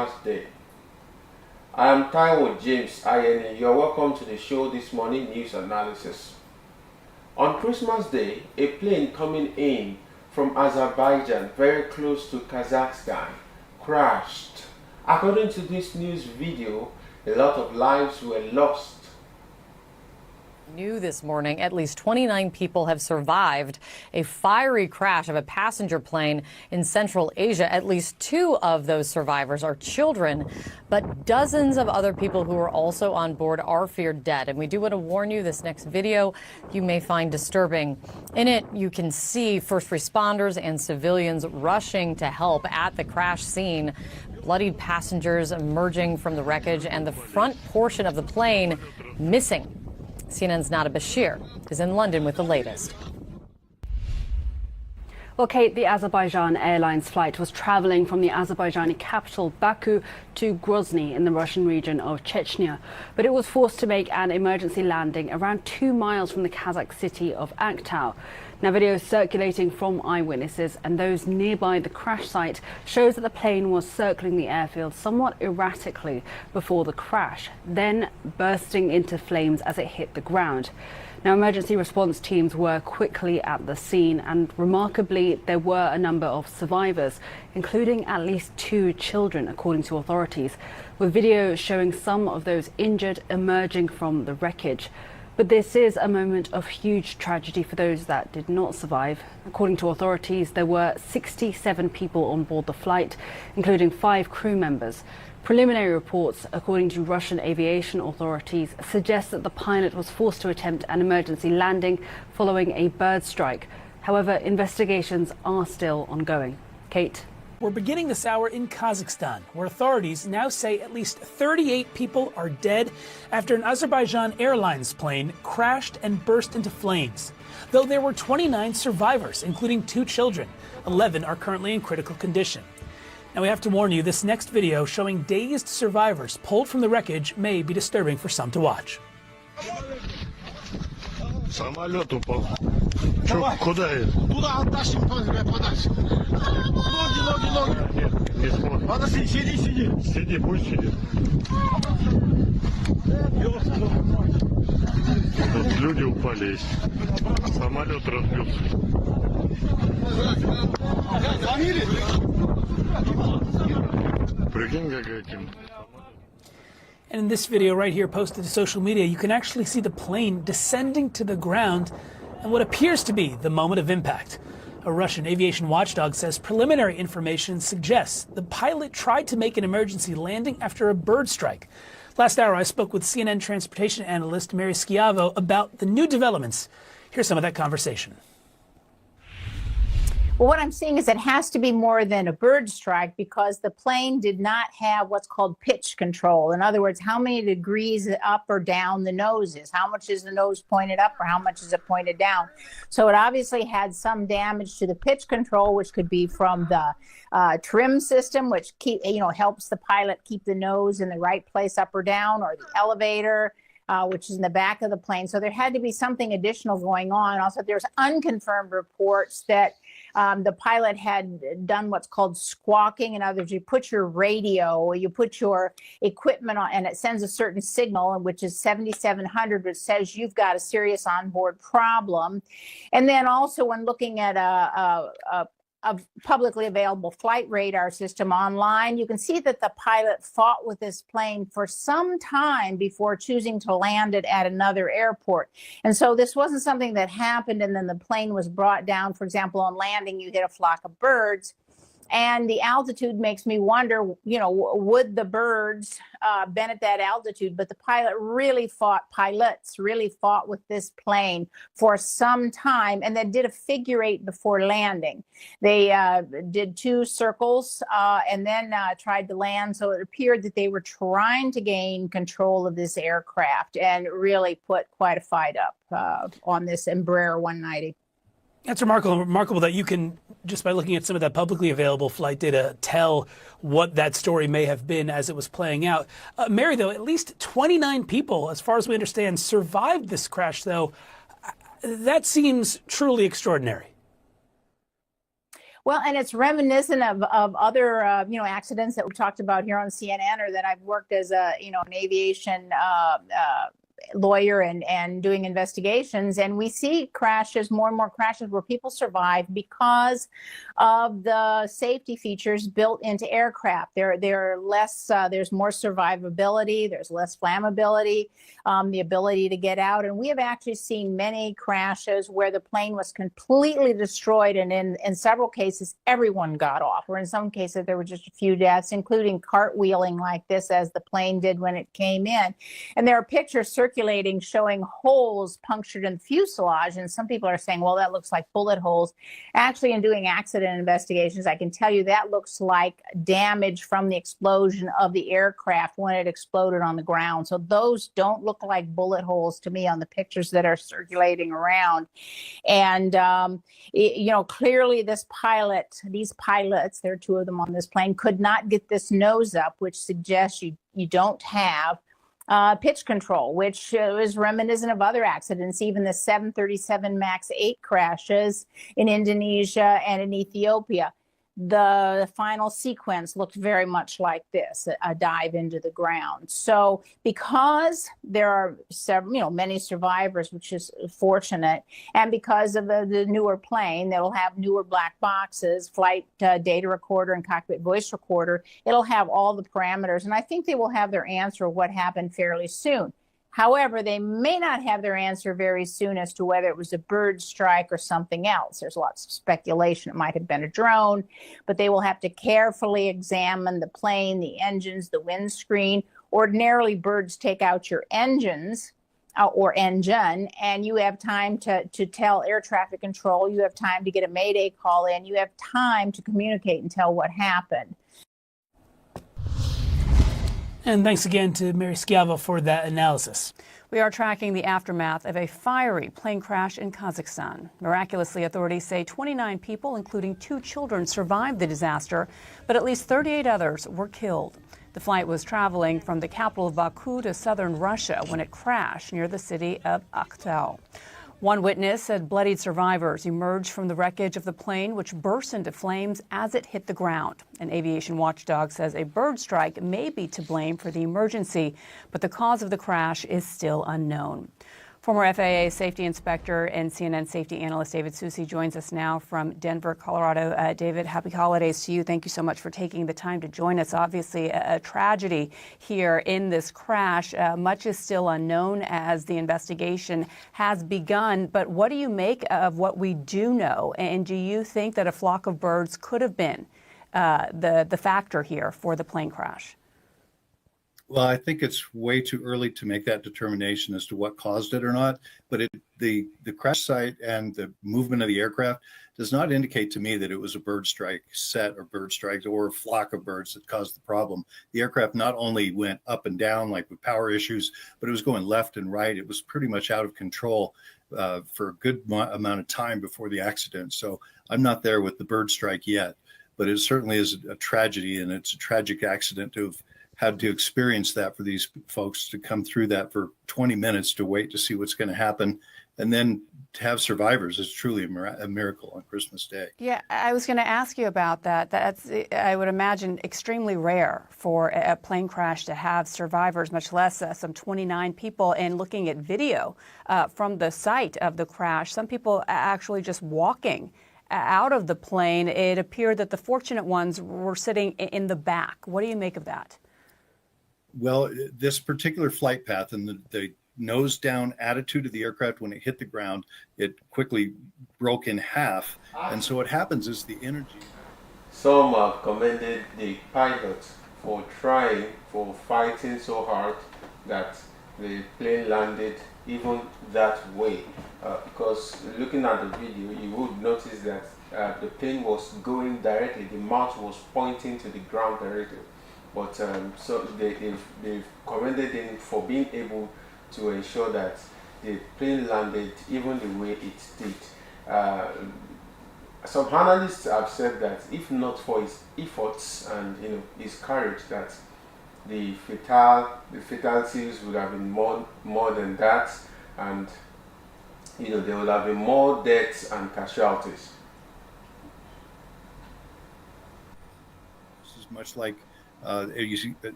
Christmas Day. I am Taiwo James Ayeni. You are welcome to the show this morning news analysis. On Christmas Day, a plane coming in from Azerbaijan, very close to Kazakhstan, crashed. According to this news video, a lot of lives were lost. New this morning, at least 29 people have survived a fiery crash of a passenger plane in Central Asia. At least 2 of those survivors are children, but dozens of other people who are also on board are feared dead. And we do want to warn you, this next video you may find disturbing. In it, you can see first responders and civilians rushing to help at the crash scene. Bloodied passengers emerging from the wreckage and the front portion of the plane missing. CNN's Nada Bashir is in London with the latest. Well, Kate, the Azerbaijan Airlines flight was travelling from the Azerbaijani capital Baku to Grozny in the Russian region of Chechnya, but it was forced to make an emergency landing around 2 miles from the Kazakh city of Aktau. Now, videos circulating from eyewitnesses and those nearby the crash site shows that the plane was circling the airfield somewhat erratically before the crash, then bursting into flames as it hit the ground. Now, emergency response teams were quickly at the scene, and remarkably, there were a number of survivors, including at least 2 children, according to authorities, with video showing some of those injured emerging from the wreckage. But this is a moment of huge tragedy for those that did not survive. According to authorities, there were 67 people on board the flight, including 5 crew members. Preliminary reports, according to Russian aviation authorities, suggest that the pilot was forced to attempt an emergency landing following a bird strike. However, investigations are still ongoing. Kate. We're beginning this hour in Kazakhstan, where authorities now say at least 38 people are dead after an Azerbaijan Airlines plane crashed and burst into flames. Though there were 29 survivors, including 2 children. 11 are currently in critical condition. Now, we have to warn you, this next video showing dazed survivors pulled from the wreckage may be disturbing for some to watch. Самолет упал. Куда это? Туда оттащим, подальше. Ноги. Нет, Подожди, сиди. Сиди, пусть сидит. Тут люди упали. Самолет разбился. Прикинь, какая тема. And in this video right here posted to social media, you can actually see the plane descending to the ground and what appears to be the moment of impact. A Russian aviation watchdog says preliminary information suggests the pilot tried to make an emergency landing after a bird strike. Last hour, I spoke with CNN transportation analyst Mary Schiavo about the new developments. Here's some of that conversation. Well, what I'm seeing is it has to be more than a bird strike because the plane did not have what's called pitch control. In other words, how many degrees up or down the nose is. How much is the nose pointed up or how much is it pointed down? So it obviously had some damage to the pitch control, which could be from the trim system, which helps the pilot keep the nose in the right place up or down, or the elevator, which is in the back of the plane. So there had to be something additional going on. Also, there's unconfirmed reports that the pilot had done what's called squawking. In other words, you put your radio, you put your equipment on, and it sends a certain signal, which is 7700, which says you've got a serious onboard problem. And then also when looking at a publicly available flight radar system online, you can see that the pilot fought with this plane for some time before choosing to land it at another airport. And so this wasn't something that happened and then the plane was brought down. For example, on landing, you hit a flock of birds. And the altitude makes me wonder, would the birds been at that altitude? But the pilots really fought with this plane for some time and then did a figure 8 before landing. They did 2 circles and then tried to land. So it appeared that they were trying to gain control of this aircraft and really put quite a fight up on this Embraer 190. That's remarkable that you can, just by looking at some of that publicly available flight data, tell what that story may have been as it was playing out. Mary, though, at least 29 people, as far as we understand, survived this crash, though. That seems truly extraordinary. Well, and it's reminiscent of other, accidents that we talked about here on CNN, or that I've worked as an aviation lawyer and doing investigations, and we see crashes, more and more crashes where people survive because of the safety features built into aircraft. They're less, there's more survivability, there's less flammability, the ability to get out. And we have actually seen many crashes where the plane was completely destroyed, and in several cases everyone got off, or in some cases there were just a few deaths, including cartwheeling like this as the plane did when it came in. And there are pictures circulating showing holes punctured in the fuselage, and some people are saying, well, that looks like bullet holes. Actually, in doing accident investigations, I can tell you that looks like damage from the explosion of the aircraft when it exploded on the ground. So those don't look like bullet holes to me on the pictures that are circulating around. And clearly these pilots, there are two of them on this plane, could not get this nose up, which suggests you don't have pitch control, which is reminiscent of other accidents, even the 737 MAX 8 crashes in Indonesia and in Ethiopia. The final sequence looked very much like this, a dive into the ground. So because there are many survivors, which is fortunate, and because of the newer plane that'll have newer black boxes, flight data recorder and cockpit voice recorder, it'll have all the parameters. And I think they will have their answer of what happened fairly soon. However, they may not have their answer very soon as to whether it was a bird strike or something else. There's lots of speculation. It might have been a drone, but they will have to carefully examine the plane, the engines, the windscreen. Ordinarily, birds take out your engines or engine, and you have time to tell air traffic control. You have time to get a mayday call in. You have time to communicate and tell what happened. And thanks again to Mary Schiavo for that analysis. We are tracking the aftermath of a fiery plane crash in Kazakhstan. Miraculously, authorities say 29 people, including 2 children, survived the disaster, but at least 38 others were killed. The flight was traveling from the capital of Baku to southern Russia when it crashed near the city of Aktau. One witness said bloodied survivors emerged from the wreckage of the plane, which burst into flames as it hit the ground. An aviation watchdog says a bird strike may be to blame for the emergency, but the cause of the crash is still unknown. Former FAA safety inspector and CNN safety analyst David Susi joins us now from Denver, Colorado. David, happy holidays to you. Thank you so much for taking the time to join us. Obviously, a tragedy here in this crash. Much is still unknown as the investigation has begun. But what do you make of what we do know? And do you think that a flock of birds could have been the factor here for the plane crash? Well, I think it's way too early to make that determination as to what caused it or not. But the crash site and the movement of the aircraft does not indicate to me that it was a bird strike set or bird strikes or a flock of birds that caused the problem. The aircraft not only went up and down, like with power issues, but it was going left and right. It was pretty much out of control for a good amount of time before the accident. So I'm not there with the bird strike yet, but it certainly is a tragedy, and it's a tragic accident to have had to experience that for these folks to come through that for 20 minutes to wait to see what's going to happen. And then to have survivors is truly a miracle on Christmas Day. Yeah, I was going to ask you about that. That's, I would imagine, extremely rare for a plane crash to have survivors, much less some 29 people. And looking at video from the site of the crash, some people actually just walking out of the plane. It appeared that the fortunate ones were sitting in the back. What do you make of that? Well, this particular flight path and the nose down attitude of the aircraft when it hit the ground, it quickly broke in half. And so what happens is the energy. Some have commended the pilots for fighting so hard that the plane landed even that way. Because looking at the video, you would notice that the plane was going directly, the mouth was pointing to the ground directly. But so they've commended him for being able to ensure that the plane landed even the way it did. Some analysts have said that if not for his efforts and his courage, that the fatalities would have been more than that, and there would have been more deaths and casualties. much like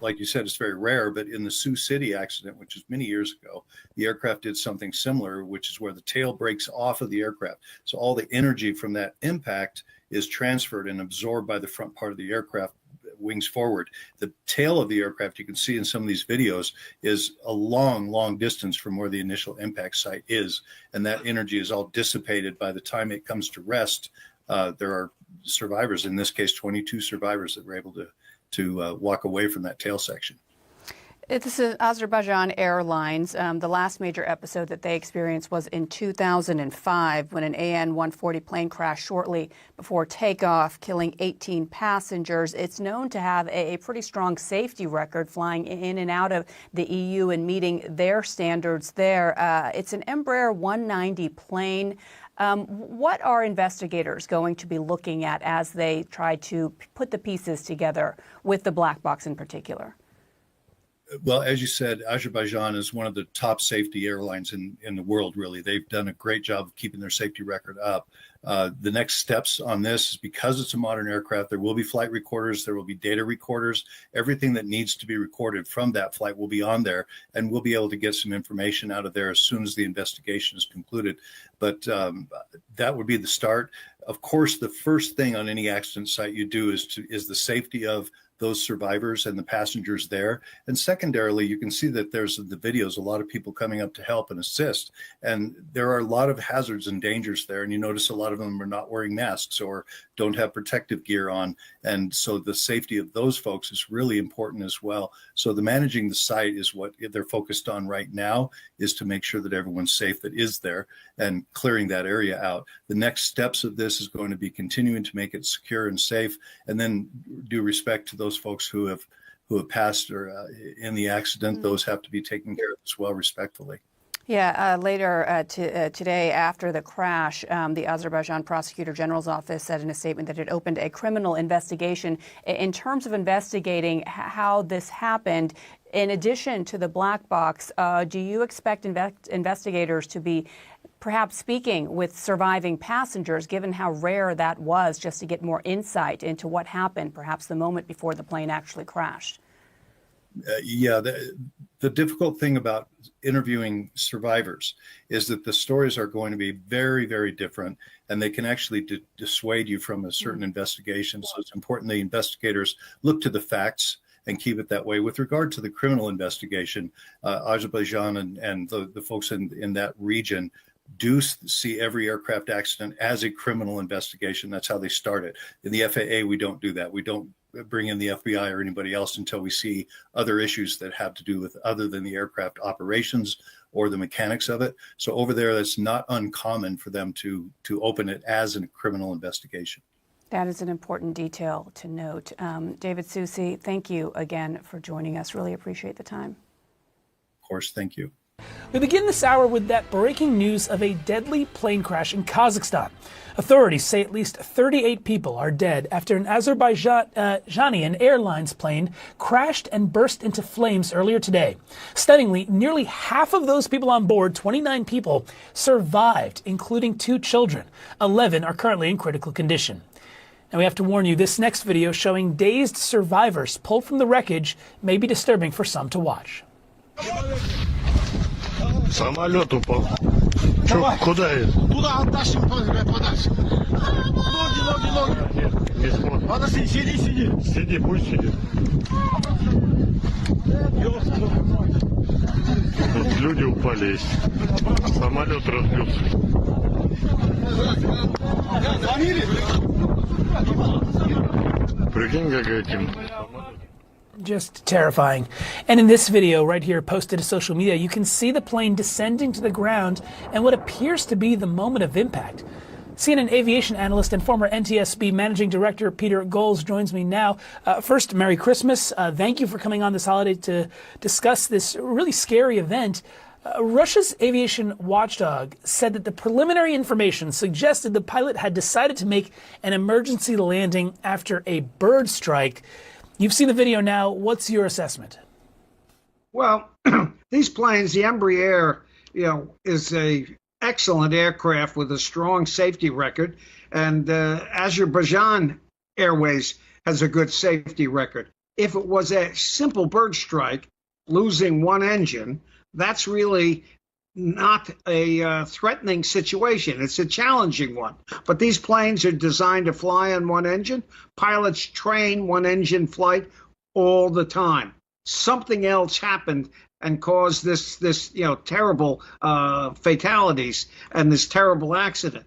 like you said, it's very rare, but in the Sioux City accident, which is many years ago, the aircraft did something similar, which is where the tail breaks off of the aircraft. So all the energy from that impact is transferred and absorbed by the front part of the aircraft, wings forward. The tail of the aircraft, you can see in some of these videos, is a long distance from where the initial impact site is. And that energy is all dissipated by the time it comes to rest. There are survivors, in this case, 22 survivors that were able to walk away from that tail section. This is Azerbaijan Airlines. The last major episode that they experienced was in 2005 when an AN-140 plane crashed shortly before takeoff, killing 18 passengers. It's known to have a pretty strong safety record, flying in and out of the EU and meeting their standards there. It's an Embraer 190 plane. What are investigators going to be looking at as they try to put the pieces together with the black box in particular? Well, as you said, Azerbaijan is one of the top safety airlines in the world, really. They've done a great job of keeping their safety record up. The next steps on this is, because it's a modern aircraft, there will be flight recorders, there will be data recorders. Everything that needs to be recorded from that flight will be on there, and we'll be able to get some information out of there as soon as the investigation is concluded. But that would be the start. Of course, the first thing on any accident site you do is the safety of those survivors and the passengers there. And secondarily, you can see that there's the videos, a lot of people coming up to help and assist. And there are a lot of hazards and dangers there. And you notice a lot of them are not wearing masks or don't have protective gear on. And so the safety of those folks is really important as well. So the managing the site is what they're focused on right now, is to make sure that everyone's safe that is there and clearing that area out. The next steps of this is going to be continuing to make it secure and safe, and then due respect to those folks who have passed or in the accident. Those have to be taken care of as well, respectfully. Yeah, later today, after the crash, the Azerbaijan Prosecutor General's office said in a statement that it opened a criminal investigation. In terms of investigating how this happened, in addition to the black box, do you expect investigators to be perhaps speaking with surviving passengers, given how rare that was, just to get more insight into what happened, perhaps the moment before the plane actually crashed? Yeah, the difficult thing about interviewing survivors is that the stories are going to be very, very different, and they can actually dissuade you from a certain investigation. So it's important the investigators look to the facts and keep it that way. With regard to the criminal investigation, Azerbaijan and the folks in that region do see every aircraft accident as a criminal investigation. That's how they start it. In the FAA, we don't do that. We don't bring in the FBI or anybody else until we see other issues that have to do with other than the aircraft operations or the mechanics of it. So over there, that's not uncommon for them to open it as a criminal investigation. That is an important detail to note. David Soucy, thank you again for joining us. Really appreciate the time. Of course, thank you. We begin this hour with that breaking news of a deadly plane crash in Kazakhstan. Authorities say at least 38 people are dead after an Azerbaijani Airlines plane crashed and burst into flames earlier today. Stunningly, nearly half of those people on board, 29 people, survived, including 2 children. 11 are currently in critical condition. Now we have to warn you, this next video showing dazed survivors pulled from the wreckage may be disturbing for some to watch. Самолет упал. Чё, куда это? Туда оттащим подальше. Ноги. Не смотрит. Подожди, сиди. Сиди, пусть сидит. Тут люди упали. Самолет разбился. Прикинь, как этим. Just terrifying. And in this video right here posted to social media, you can see the plane descending to the ground and what appears to be the moment of impact. CNN aviation analyst and former NTSB managing director Peter Goals joins me now. First, Merry Christmas. Thank you for coming on this holiday to discuss this really scary event. Russia's aviation watchdog said that the preliminary information suggested the pilot had decided to make an emergency landing after a bird strike. You've seen the video now. What's your assessment? Well, these planes, the Embraer, is a excellent aircraft with a strong safety record, and Azerbaijan Airways has a good safety record. If it was a simple bird strike, losing one engine, that's really not a threatening situation. It's a challenging one. But these planes are designed to fly on one engine. Pilots train one engine flight all the time. Something else happened and caused this terrible fatalities and this terrible accident.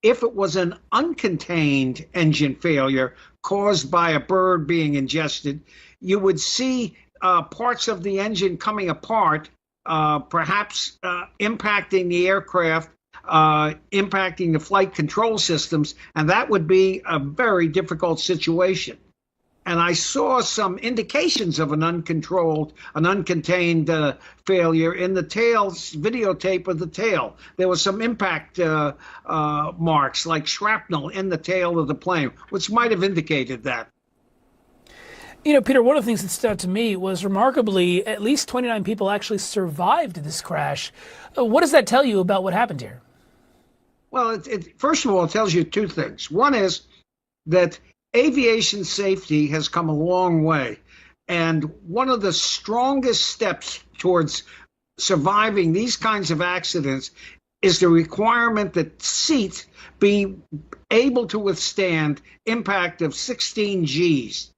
If it was an uncontained engine failure caused by a bird being ingested, you would see parts of the engine coming apart, perhaps impacting the aircraft, impacting the flight control systems, and that would be a very difficult situation. And I saw some indications of an uncontained failure in the tail's videotape of the tail. There was some impact marks like shrapnel in the tail of the plane, which might have indicated that. You know, Peter, one of the things that stood out to me was remarkably, at least 29 people actually survived this crash. What does that tell you about what happened here? Well, first of all, it tells you two things. One is that aviation safety has come a long way. And one of the strongest steps towards surviving these kinds of accidents is the requirement that seats be able to withstand impact of 16 Gs.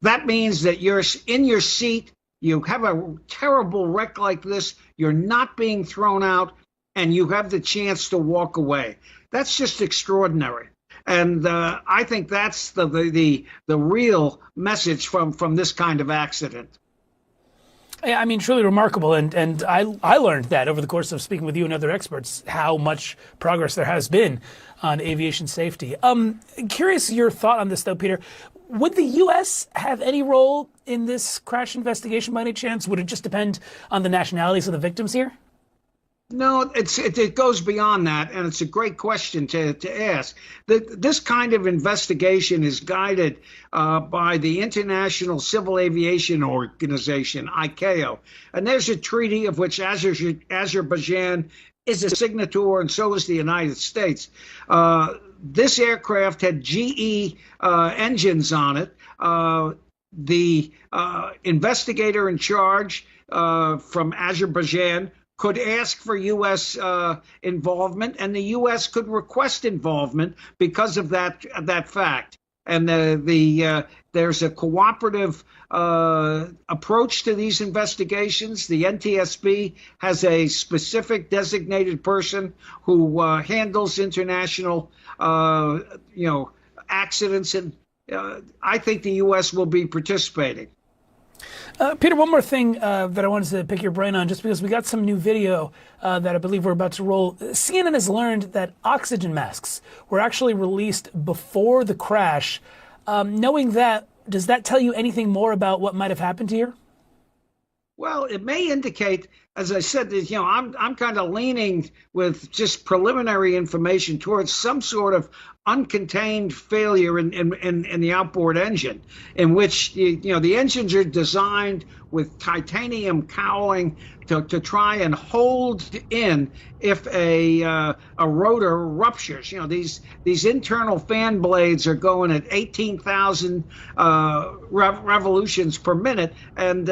That means that you're in your seat, you have a terrible wreck like this, you're not being thrown out, and you have the chance to walk away. That's just extraordinary. And I think that's the real message from this kind of accident. Yeah, I mean, truly remarkable. And I learned that over the course of speaking with you and other experts, how much progress there has been on aviation safety. Curious your thought on this, though, Peter. Would the U.S. have any role in this crash investigation by any chance? Would it just depend on the nationalities of the victims here? No, it goes beyond that, and it's a great question to ask. This kind of investigation is guided by the International Civil Aviation Organization, ICAO, and there's a treaty of which Azerbaijan is a signatory, and so is the United States. This aircraft had GE engines on it. The investigator in charge from Azerbaijan could ask for U.S. involvement, and the U.S. could request involvement because of that fact. And there's a cooperative approach to these investigations. The NTSB has a specific designated person who handles international, accidents, and I think the U.S. will be participating. Peter, one more thing that I wanted to pick your brain on, just because we got some new video that I believe we're about to roll. CNN has learned that oxygen masks were actually released before the crash. Knowing that, does that tell you anything more about what might have happened here? Well, it may indicate, as I said, that, I'm kind of leaning with just preliminary information towards some sort of uncontained failure in the outboard engine, in which the engines are designed with titanium cowling to try and hold in if a rotor ruptures. These internal fan blades are going at 18,000 revolutions per minute, and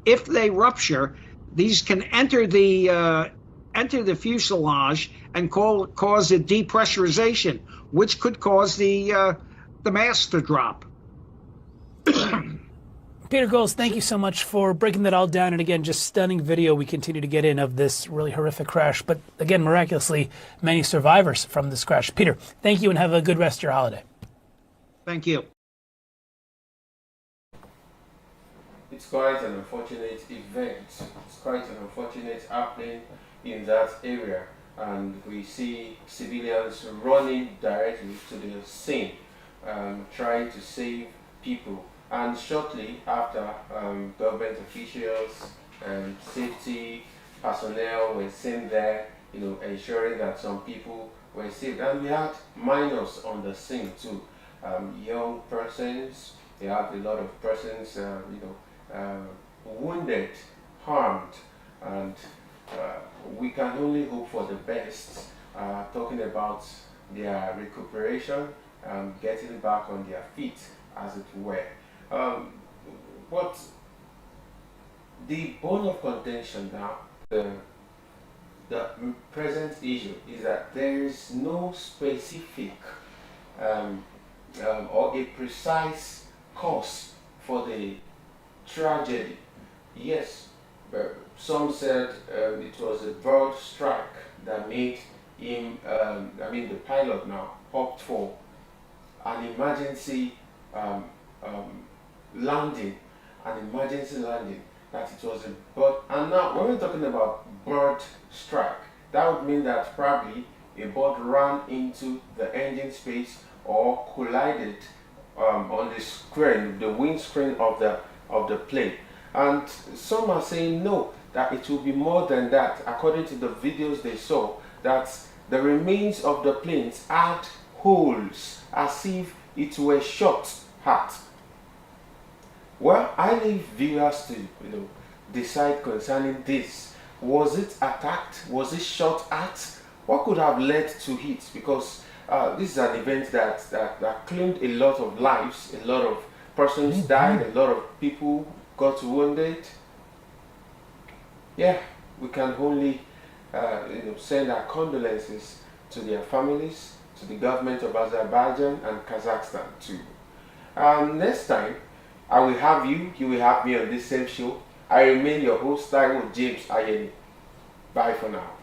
if they rupture, these can enter the fuselage and cause a depressurization, which could cause the mast to drop. Peter Goals, thank you so much for breaking that all down. And again, just stunning video we continue to get in of this really horrific crash. But again, miraculously, many survivors from this crash. Peter, thank you and have a good rest of your holiday. Thank you. It's quite an unfortunate event. It's quite an unfortunate happening in that area, and we see civilians running directly to the scene, trying to save people. And shortly after, government officials and safety personnel were seen there, ensuring that some people were saved. And we had minors on the scene too, young persons. We had a lot of persons, wounded, harmed, and we can only hope for the best, talking about their recuperation getting back on their feet, as it were. But the bone of contention now, the present issue is that there is no specific or a precise cause for the tragedy. Yes, but some said it was a bird strike that made him, the pilot now, opt for an emergency landing, that it was a bird. And now, when we're talking about bird strike, that would mean that probably a bird ran into the engine space or collided on the screen, the windscreen of the plane. And some are saying no, that it will be more than that. According to the videos they saw, that the remains of the planes had holes as if it were shot at. Well, I leave viewers to decide concerning this. Was it attacked? Was it shot at? What could have led to it? Because this is an event that claimed a lot of lives, a lot of persons died, a lot of people got wounded. Yeah, we can only send our condolences to their families, to the government of Azerbaijan and Kazakhstan too. Next time, I will have you will have me on this same show. I remain your host, Taiwo James Ayeni. Bye for now.